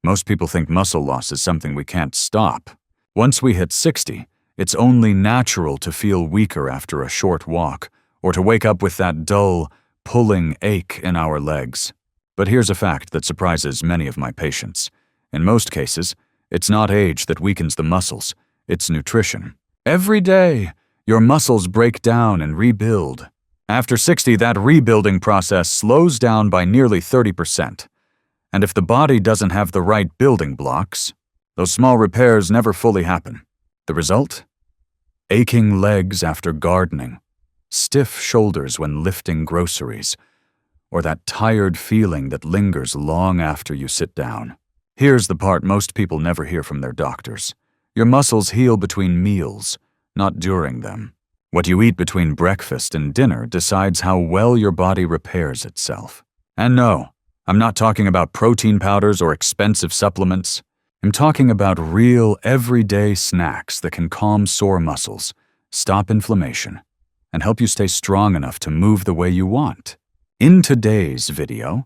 Most people think muscle loss is something we can't stop. Once we hit 60, it's only natural to feel weaker after a short walk, or to wake up with that dull, pulling ache in our legs. But here's a fact that surprises many of my patients. In most cases, it's not age that weakens the muscles, it's nutrition. Every day, your muscles break down and rebuild. After 60, that rebuilding process slows down by nearly 30%. And if the body doesn't have the right building blocks, those small repairs never fully happen. The result? Aching legs after gardening, stiff shoulders when lifting groceries, or that tired feeling that lingers long after you sit down. Here's the part most people never hear from their doctors. Your muscles heal between meals, not during them. What you eat between breakfast and dinner decides how well your body repairs itself. And no, I'm not talking about protein powders or expensive supplements. I'm talking about real, everyday snacks that can calm sore muscles, stop inflammation, and help you stay strong enough to move the way you want. In today's video,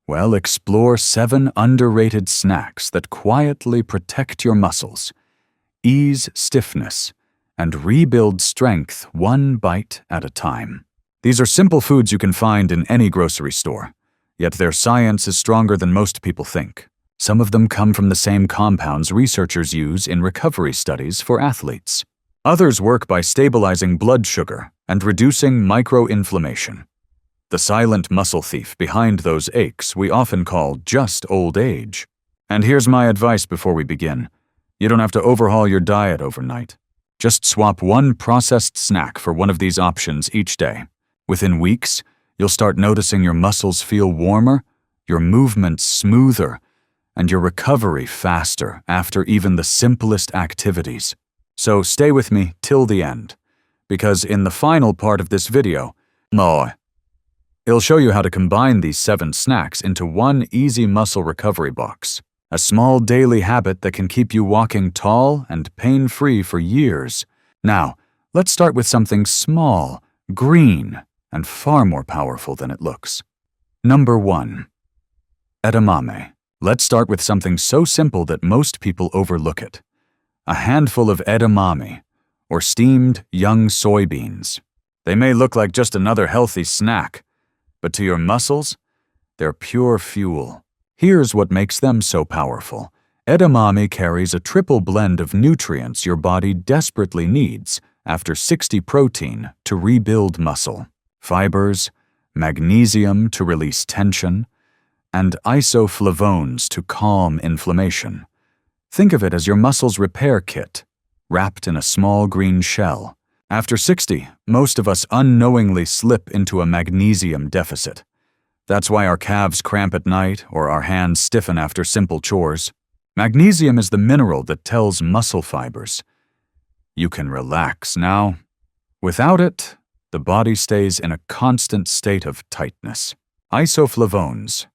explore 7 underrated snacks that quietly protect your muscles, ease stiffness, and rebuild strength one bite at a time. These are simple foods you can find in any grocery store, yet their science is stronger than most people think. Some of them come from the same compounds researchers use in recovery studies for athletes. Others work by stabilizing blood sugar and reducing microinflammation. The silent muscle thief behind those aches we often call just old age. And here's my advice before we begin. You don't have to overhaul your diet overnight. Just swap one processed snack for one of these options each day. Within weeks, you'll start noticing your muscles feel warmer, your movements smoother, and your recovery faster after even the simplest activities. So stay with me till the end, because in the final part of this video, it'll show you how to combine these 7 snacks into one easy muscle recovery box. A small daily habit that can keep you walking tall and pain-free for years. Now, let's start with something small, green, and far more powerful than it looks. Number 1. Edamame. Let's start with something so simple that most people overlook it. A handful of edamame, or steamed young soybeans. They may look like just another healthy snack, but to your muscles, they're pure fuel. Here's what makes them so powerful. Edamame carries a triple blend of nutrients your body desperately needs after 60 protein to rebuild muscle, fibers, magnesium to release tension, and isoflavones to calm inflammation. Think of it as your muscles' repair kit, wrapped in a small green shell. After 60, most of us unknowingly slip into a magnesium deficit. That's why our calves cramp at night or our hands stiffen after simple chores. Magnesium is the mineral that tells muscle fibers, you can relax now. Without it, the body stays in a constant state of tightness. Isoflavones,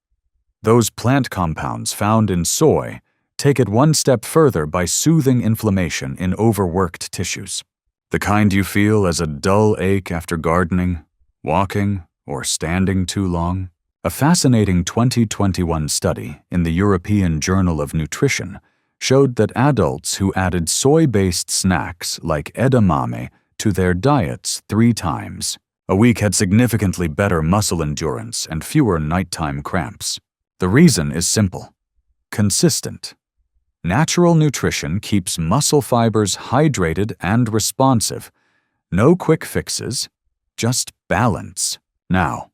those plant compounds found in soy, take it one step further by soothing inflammation in overworked tissues. The kind you feel as a dull ache after gardening, walking, or standing too long. A fascinating 2021 study in the European Journal of Nutrition showed that adults who added soy-based snacks like edamame to their diets 3 times a week had significantly better muscle endurance and fewer nighttime cramps. The reason is simple: consistent. Natural nutrition keeps muscle fibers hydrated and responsive. No quick fixes, just balance. Now,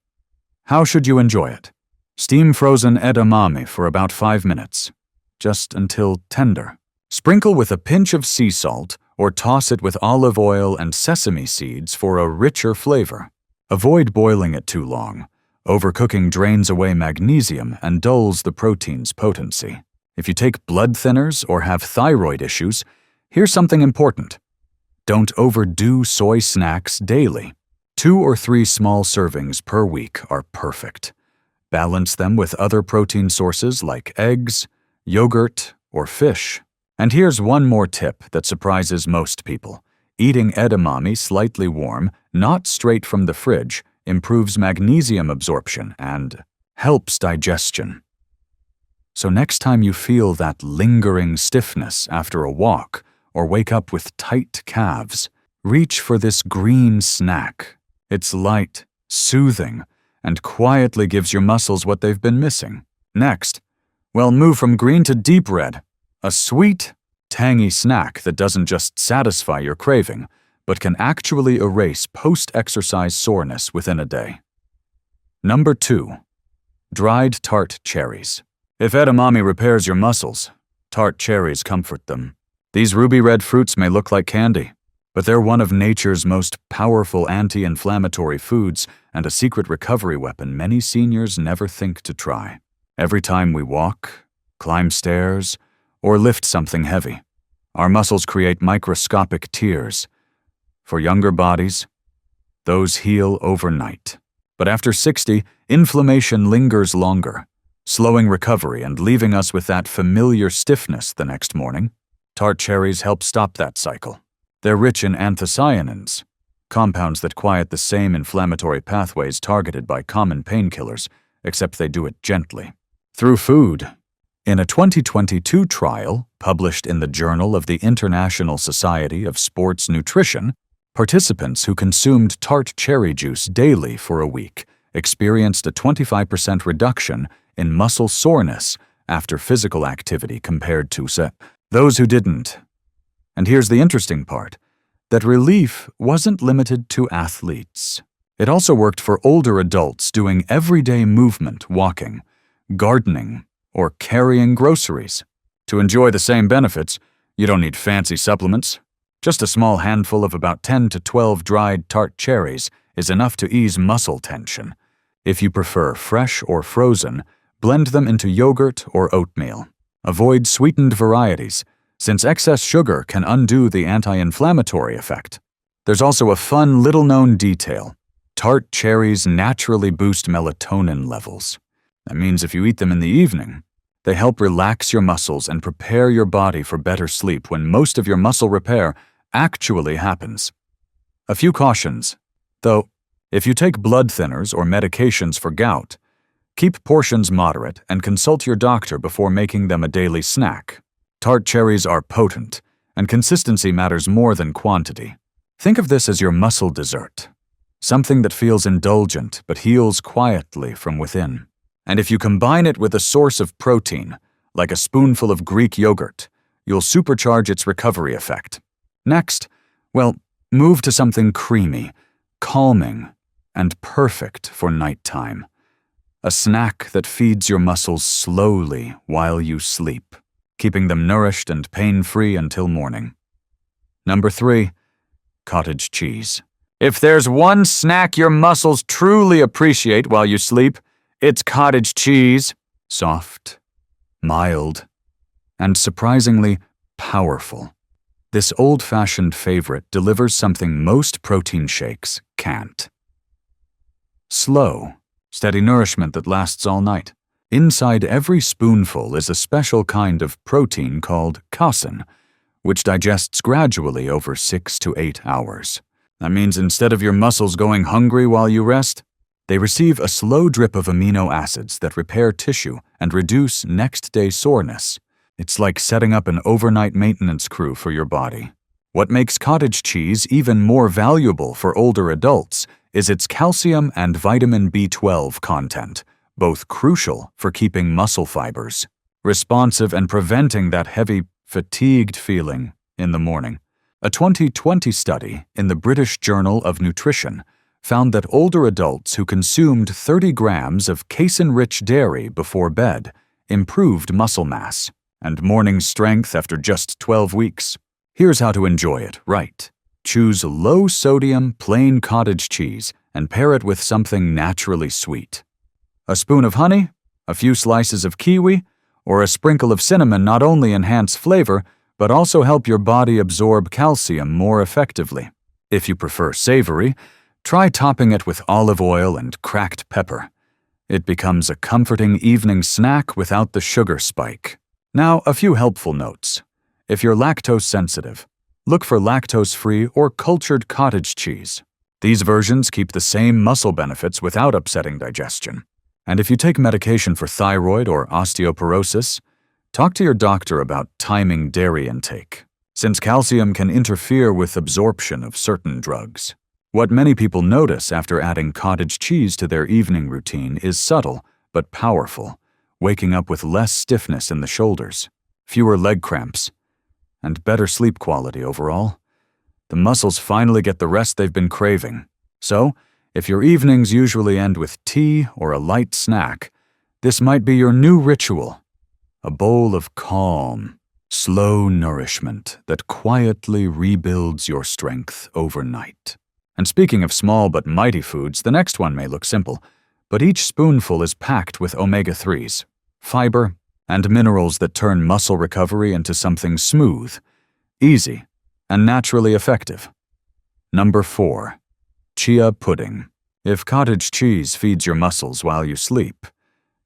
how should you enjoy it? Steam frozen edamame for about 5 minutes, just until tender. Sprinkle with a pinch of sea salt or toss it with olive oil and sesame seeds for a richer flavor. Avoid boiling it too long. Overcooking drains away magnesium and dulls the protein's potency. If you take blood thinners or have thyroid issues, here's something important. Don't overdo soy snacks daily. 2 or 3 small servings per week are perfect. Balance them with other protein sources like eggs, yogurt, or fish. And here's one more tip that surprises most people. Eating edamame slightly warm, not straight from the fridge, improves magnesium absorption and helps digestion. So next time you feel that lingering stiffness after a walk or wake up with tight calves, reach for this green snack. It's light, soothing, and quietly gives your muscles what they've been missing. Next, well, move from green to deep red, a sweet, tangy snack that doesn't just satisfy your craving, but can actually erase post-exercise soreness within a day. Number 2. Dried tart cherries. If edamame repairs your muscles, tart cherries comfort them. These ruby red fruits may look like candy, but they're one of nature's most powerful anti-inflammatory foods and a secret recovery weapon many seniors never think to try. Every time we walk, climb stairs, or lift something heavy, our muscles create microscopic tears. For younger bodies, those heal overnight. But after 60, inflammation lingers longer, slowing recovery and leaving us with that familiar stiffness the next morning. Tart cherries help stop that cycle. They're rich in anthocyanins, compounds that quiet the same inflammatory pathways targeted by common painkillers, except they do it gently. Through food. In a 2022 trial published in the Journal of the International Society of Sports Nutrition, participants who consumed tart cherry juice daily for a week experienced a 25% reduction in muscle soreness after physical activity compared to those who didn't. And here's the interesting part, that relief wasn't limited to athletes. It also worked for older adults doing everyday movement, walking, gardening, or carrying groceries. To enjoy the same benefits, you don't need fancy supplements. Just a small handful of about 10 to 12 dried tart cherries is enough to ease muscle tension. If you prefer fresh or frozen, blend them into yogurt or oatmeal. Avoid sweetened varieties, since excess sugar can undo the anti-inflammatory effect. There's also a fun little-known detail. Tart cherries naturally boost melatonin levels. That means if you eat them in the evening, they help relax your muscles and prepare your body for better sleep when most of your muscle repair actually happens. A few cautions, though. If you take blood thinners or medications for gout, keep portions moderate and consult your doctor before making them a daily snack. Tart cherries are potent, and consistency matters more than quantity. Think of this as your muscle dessert, something that feels indulgent but heals quietly from within. And if you combine it with a source of protein, like a spoonful of Greek yogurt, you'll supercharge its recovery effect. Next, well, move to something creamy, calming, and perfect for nighttime. A snack that feeds your muscles slowly while you sleep, keeping them nourished and pain-free until morning. Number 3, cottage cheese. If there's one snack your muscles truly appreciate while you sleep, it's cottage cheese. Soft, mild, and surprisingly powerful. This old-fashioned favorite delivers something most protein shakes can't. Slow, steady nourishment that lasts all night. Inside every spoonful is a special kind of protein called casein, which digests gradually over 6 to 8 hours. That means instead of your muscles going hungry while you rest, they receive a slow drip of amino acids that repair tissue and reduce next-day soreness. It's like setting up an overnight maintenance crew for your body. What makes cottage cheese even more valuable for older adults is its calcium and vitamin B12 content, both crucial for keeping muscle fibers responsive and preventing that heavy, fatigued feeling in the morning. A 2020 study in the British Journal of Nutrition found that older adults who consumed 30 grams of casein-rich dairy before bed improved muscle mass and morning strength after just 12 weeks. Here's how to enjoy it right. Choose low-sodium, plain cottage cheese and pair it with something naturally sweet. A spoon of honey, a few slices of kiwi, or a sprinkle of cinnamon not only enhance flavor, but also help your body absorb calcium more effectively. If you prefer savory, try topping it with olive oil and cracked pepper. It becomes a comforting evening snack without the sugar spike. Now, a few helpful notes. If you're lactose sensitive, look for lactose-free or cultured cottage cheese. These versions keep the same muscle benefits without upsetting digestion. And if you take medication for thyroid or osteoporosis, talk to your doctor about timing dairy intake, since calcium can interfere with absorption of certain drugs. What many people notice after adding cottage cheese to their evening routine is subtle but powerful, waking up with less stiffness in the shoulders, fewer leg cramps, and better sleep quality overall. The muscles finally get the rest they've been craving. So, if your evenings usually end with tea or a light snack, this might be your new ritual. A bowl of calm, slow nourishment that quietly rebuilds your strength overnight. And speaking of small but mighty foods, the next one may look simple, but each spoonful is packed with omega-3s, fiber, and minerals that turn muscle recovery into something smooth, easy, and naturally effective. Number 4. Chia pudding. If cottage cheese feeds your muscles while you sleep,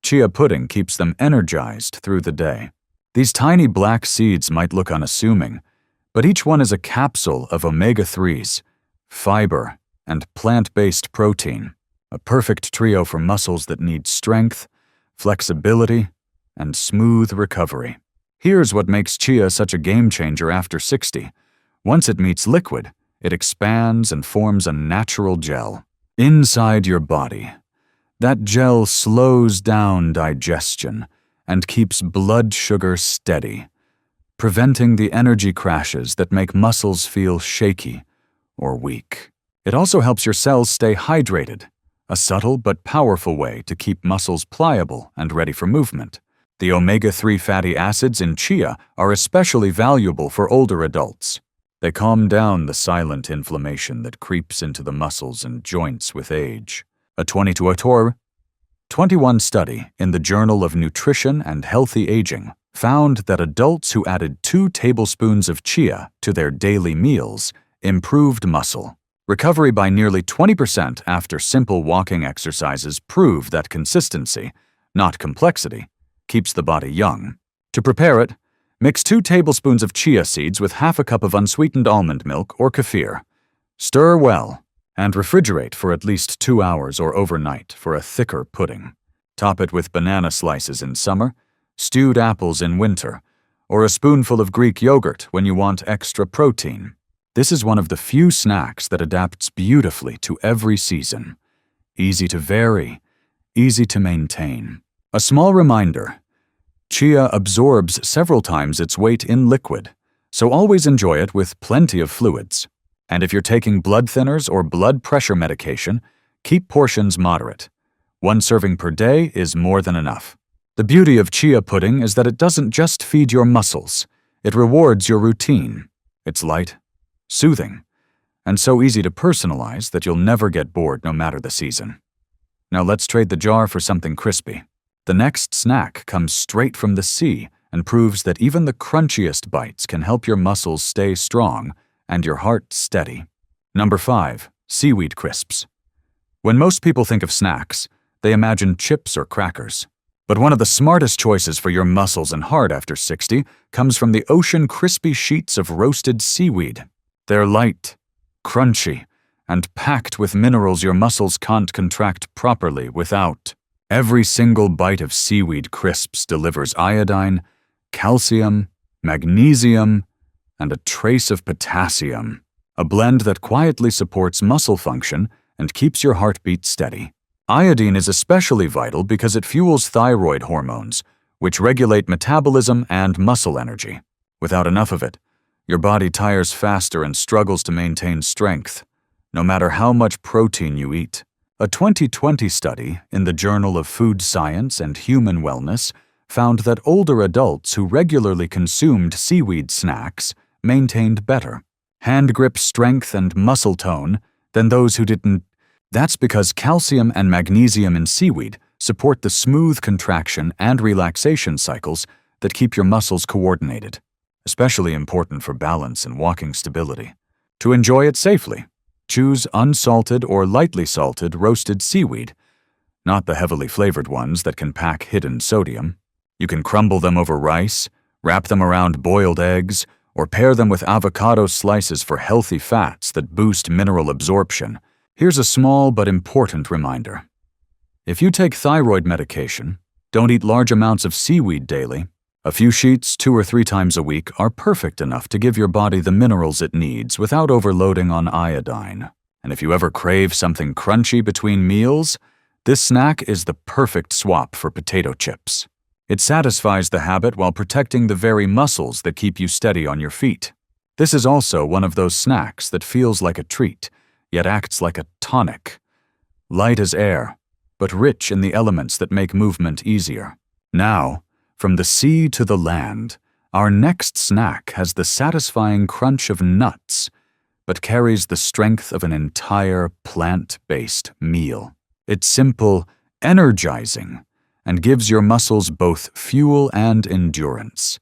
chia pudding keeps them energized through the day. These tiny black seeds might look unassuming, but each one is a capsule of omega-3s, fiber, and plant-based protein, a perfect trio for muscles that need strength, flexibility, and smooth recovery. Here's what makes chia such a game-changer after 60. Once it meets liquid, it expands and forms a natural gel inside your body. That gel slows down digestion and keeps blood sugar steady, preventing the energy crashes that make muscles feel shaky or weak. It also helps your cells stay hydrated, a subtle but powerful way to keep muscles pliable and ready for movement. The omega-3 fatty acids in chia are especially valuable for older adults. They calm down the silent inflammation that creeps into the muscles and joints with age. A 2021 study in the Journal of Nutrition and Healthy Aging found that adults who added 2 tablespoons of chia to their daily meals improved muscle recovery by nearly 20% after simple walking exercises prove that consistency, not complexity, keeps the body young. To prepare it, mix 2 tablespoons of chia seeds with half a cup of unsweetened almond milk or kefir. Stir well and refrigerate for at least 2 hours or overnight for a thicker pudding. Top it with banana slices in summer, stewed apples in winter, or a spoonful of Greek yogurt when you want extra protein. This is one of the few snacks that adapts beautifully to every season. Easy to vary, easy to maintain. A small reminder: chia absorbs several times its weight in liquid, so always enjoy it with plenty of fluids. And if you're taking blood thinners or blood pressure medication, keep portions moderate. 1 serving per day is more than enough. The beauty of chia pudding is that it doesn't just feed your muscles, it rewards your routine. It's light, soothing, and so easy to personalize that you'll never get bored no matter the season. Now let's trade the jar for something crispy. The next snack comes straight from the sea and proves that even the crunchiest bites can help your muscles stay strong and your heart steady. Number 5. Seaweed crisps. When most people think of snacks, they imagine chips or crackers. But one of the smartest choices for your muscles and heart after 60 comes from the ocean crispy sheets of roasted seaweed. They're light, crunchy, and packed with minerals your muscles can't contract properly without. Every single bite of seaweed crisps delivers iodine, calcium, magnesium, and a trace of potassium, a blend that quietly supports muscle function and keeps your heartbeat steady. Iodine is especially vital because it fuels thyroid hormones, which regulate metabolism and muscle energy. Without enough of it, your body tires faster and struggles to maintain strength, no matter how much protein you eat. A 2020 study in the Journal of Food Science and Human Wellness found that older adults who regularly consumed seaweed snacks maintained better hand grip strength and muscle tone than those who didn't. That's because calcium and magnesium in seaweed support the smooth contraction and relaxation cycles that keep your muscles coordinated, especially important for balance and walking stability. To enjoy it safely, choose unsalted or lightly salted roasted seaweed, not the heavily flavored ones that can pack hidden sodium. You can crumble them over rice, wrap them around boiled eggs, or pair them with avocado slices for healthy fats that boost mineral absorption. Here's a small but important reminder. If you take thyroid medication, don't eat large amounts of seaweed daily. A few sheets 2 or 3 times a week are perfect enough to give your body the minerals it needs without overloading on iodine. And if you ever crave something crunchy between meals, this snack is the perfect swap for potato chips. It satisfies the habit while protecting the very muscles that keep you steady on your feet. This is also one of those snacks that feels like a treat, yet acts like a tonic. Light as air, but rich in the elements that make movement easier. Now, from the sea to the land, our next snack has the satisfying crunch of nuts, but carries the strength of an entire plant-based meal. It's simple, energizing, and gives your muscles both fuel and endurance.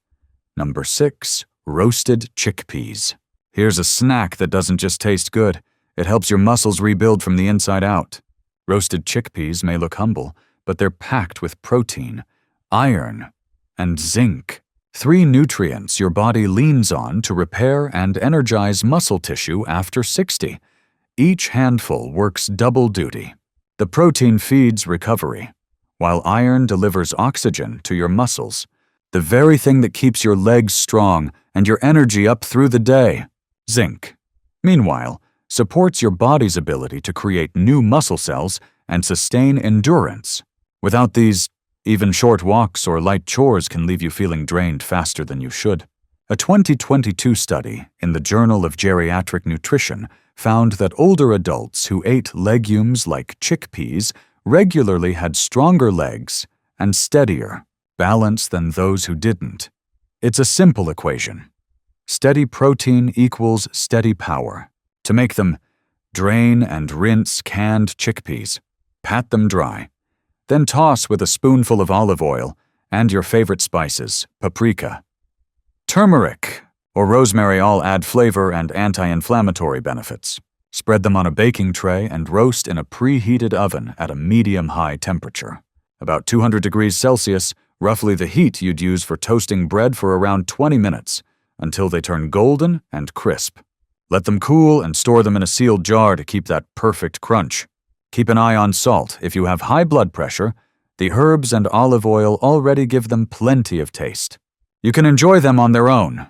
Number 6, roasted chickpeas. Here's a snack that doesn't just taste good, it helps your muscles rebuild from the inside out. Roasted chickpeas may look humble, but they're packed with protein, iron, and zinc, 3 nutrients your body leans on to repair and energize muscle tissue after 60. Each handful works double duty. The protein feeds recovery, while iron delivers oxygen to your muscles, the very thing that keeps your legs strong and your energy up through the day. Zinc, meanwhile, supports your body's ability to create new muscle cells and sustain endurance. Without these, even short walks or light chores can leave you feeling drained faster than you should. A 2022 study in the Journal of Geriatric Nutrition found that older adults who ate legumes like chickpeas regularly had stronger legs and steadier balance than those who didn't. It's a simple equation. Steady protein equals steady power. To make them, drain and rinse canned chickpeas. Pat them dry. Then toss with a spoonful of olive oil and your favorite spices, paprika. Turmeric or rosemary all add flavor and anti-inflammatory benefits. Spread them on a baking tray and roast in a preheated oven at a medium-high temperature. About 200 degrees Celsius, roughly the heat you'd use for toasting bread for around 20 minutes, until they turn golden and crisp. Let them cool and store them in a sealed jar to keep that perfect crunch. Keep an eye on salt. If you have high blood pressure, the herbs and olive oil already give them plenty of taste. You can enjoy them on their own.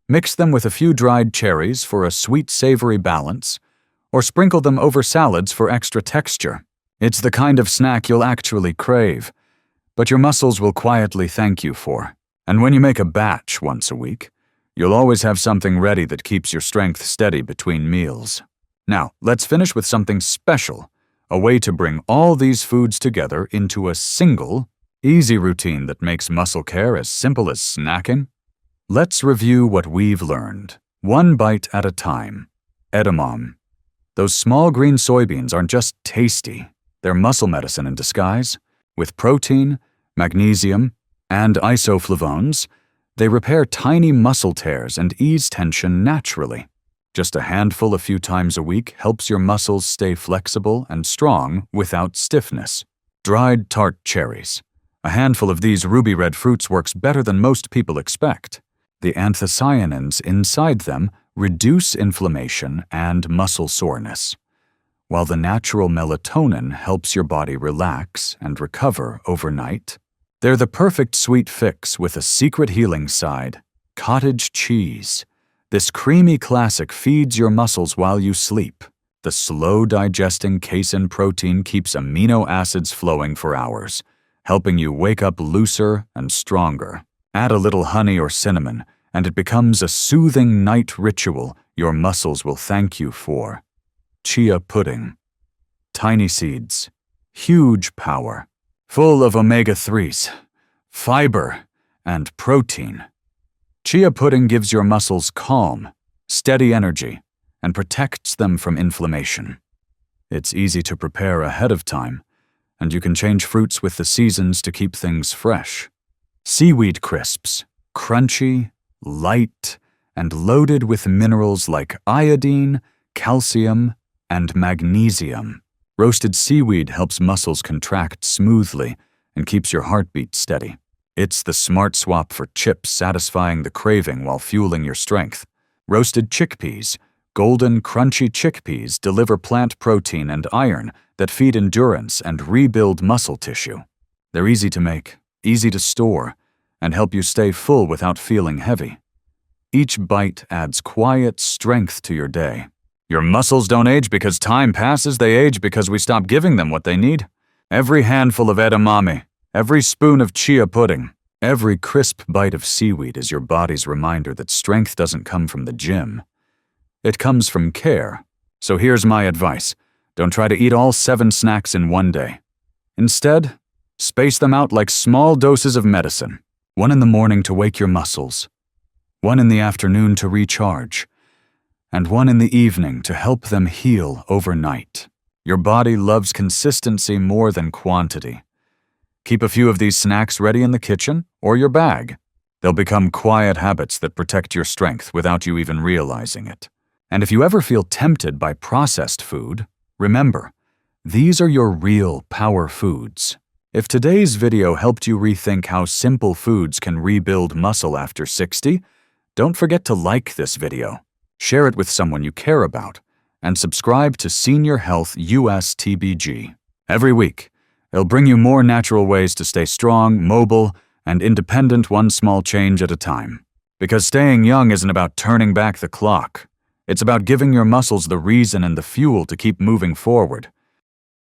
Mix them with a few dried cherries for a sweet-savory balance, or sprinkle them over salads for extra texture. It's the kind of snack you'll actually crave, but your muscles will quietly thank you for. And when you make a batch once a week, you'll always have something ready that keeps your strength steady between meals. Now, let's finish with something special, a way to bring all these foods together into a single, easy routine that makes muscle care as simple as snacking. Let's review what we've learned, one bite at a time. Edamame. Those small green soybeans aren't just tasty, they're muscle medicine in disguise. With protein, magnesium, and isoflavones, they repair tiny muscle tears and ease tension naturally. Just a handful a few times a week helps your muscles stay flexible and strong without stiffness. Dried tart cherries. A handful of these ruby red fruits works better than most people expect. The anthocyanins inside them reduce inflammation and muscle soreness, while the natural melatonin helps your body relax and recover overnight. They're the perfect sweet fix with a secret healing side, cottage cheese. This creamy classic feeds your muscles while you sleep. The slow-digesting casein protein keeps amino acids flowing for hours, helping you wake up looser and stronger. Add a little honey or cinnamon, and it becomes a soothing night ritual your muscles will thank you for. Chia pudding. Tiny seeds, huge power, full of omega-3s, fiber, and protein. Chia pudding gives your muscles calm, steady energy, and protects them from inflammation. It's easy to prepare ahead of time, and you can change fruits with the seasons to keep things fresh. Seaweed crisps, crunchy, light, and loaded with minerals like iodine, calcium, and magnesium. Roasted seaweed helps muscles contract smoothly and keeps your heartbeat steady. It's the smart swap for chips, satisfying the craving while fueling your strength. Roasted chickpeas. Golden, crunchy chickpeas deliver plant protein and iron that feed endurance and rebuild muscle tissue. They're easy to make, easy to store, and help you stay full without feeling heavy. Each bite adds quiet strength to your day. Your muscles don't age because time passes, they age because we stop giving them what they need. Every handful of edamame, every spoon of chia pudding, every crisp bite of seaweed is your body's reminder that strength doesn't come from the gym. It comes from care. So here's my advice. Don't try to eat all 7 snacks in one day. Instead, space them out like small doses of medicine. 1 in the morning to wake your muscles, 1 in the afternoon to recharge, and 1 in the evening to help them heal overnight. Your body loves consistency more than quantity. Keep a few of these snacks ready in the kitchen or your bag. They'll become quiet habits that protect your strength without you even realizing it. And if you ever feel tempted by processed food, remember, these are your real power foods. If today's video helped you rethink how simple foods can rebuild muscle after 60, don't forget to like this video, share it with someone you care about, and subscribe to Senior Health US TBG. Every week, it'll bring you more natural ways to stay strong, mobile, and independent, one small change at a time. Because staying young isn't about turning back the clock. It's about giving your muscles the reason and the fuel to keep moving forward.